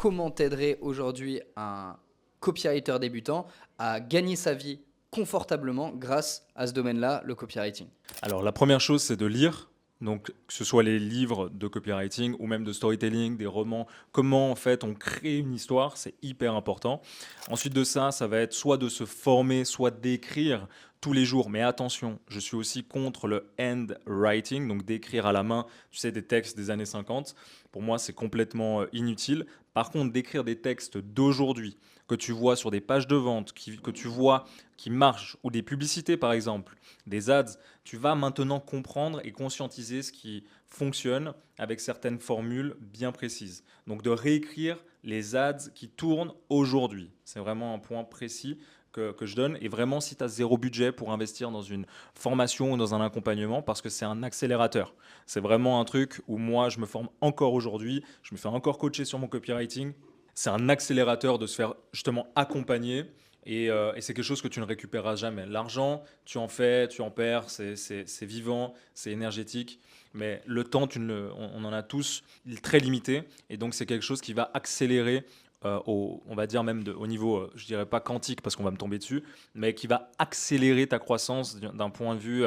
comment t'aiderait aujourd'hui un copywriter débutant à gagner sa vie confortablement grâce à ce domaine-là, le copywriting? Alors, la première chose, c'est de lire. Donc, que ce soit les livres de copywriting ou même de storytelling, des romans, comment en fait on crée une histoire, c'est hyper important. Ensuite de ça, ça va être soit de se former, soit d'écrire tous les jours. Mais attention, je suis aussi contre le handwriting, donc d'écrire à la main, tu sais, des textes des années 50. Pour moi, c'est complètement inutile. Par contre, d'écrire des textes d'aujourd'hui, que tu vois sur des pages de vente, que tu vois qui marchent, ou des publicités par exemple, des ads, tu vas maintenant comprendre et conscientiser ce qui fonctionne avec certaines formules bien précises. Donc de réécrire les ads qui tournent aujourd'hui. C'est vraiment un point précis que je donne. Et vraiment, si tu as zéro budget pour investir dans une formation ou dans un accompagnement, parce que c'est un accélérateur. C'est vraiment un truc où moi, je me forme encore aujourd'hui, je me fais encore coacher sur mon copywriting. C'est un accélérateur de se faire justement accompagner et c'est quelque chose que tu ne récupéreras jamais. L'argent, tu en fais, tu en perds, c'est vivant, c'est énergétique. Mais le temps, on en a tous très limité. Et donc, c'est quelque chose qui va accélérer, on va dire même au niveau, je dirais pas quantique parce qu'on va me tomber dessus, mais qui va accélérer ta croissance d'un point de vue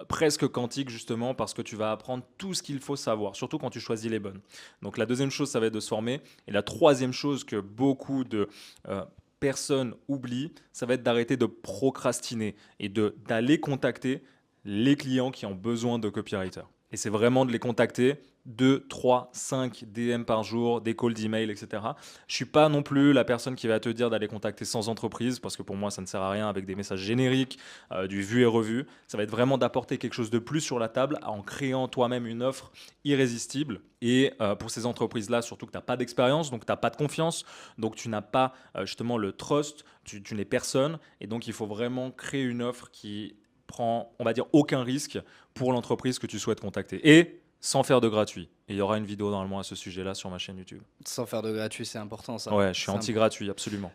presque quantique justement parce que tu vas apprendre tout ce qu'il faut savoir, surtout quand tu choisis les bonnes. Donc la deuxième chose, ça va être de se former. Et la troisième chose que beaucoup de personnes oublient, ça va être d'arrêter de procrastiner et d'aller contacter les clients qui ont besoin de copywriters. Et c'est vraiment de les contacter 2, 3, 5 DM par jour, des calls d'email, etc. Je suis pas non plus la personne qui va te dire d'aller contacter 100 entreprises parce que pour moi, ça ne sert à rien avec des messages génériques, du vu et revu. Ça va être vraiment d'apporter quelque chose de plus sur la table en créant toi-même une offre irrésistible. Et pour ces entreprises-là, surtout que tu n'as pas d'expérience, donc tu n'as pas de confiance, donc tu n'as pas justement le trust, tu n'es personne. Et donc, il faut vraiment créer une offre qui prend, on va dire, aucun risque pour l'entreprise que tu souhaites contacter. Et sans faire de gratuit. Et il y aura une vidéo normalement à ce sujet-là sur ma chaîne YouTube. Sans faire de gratuit, c'est important ça. Ouais, je suis C'est anti-gratuit, absolument.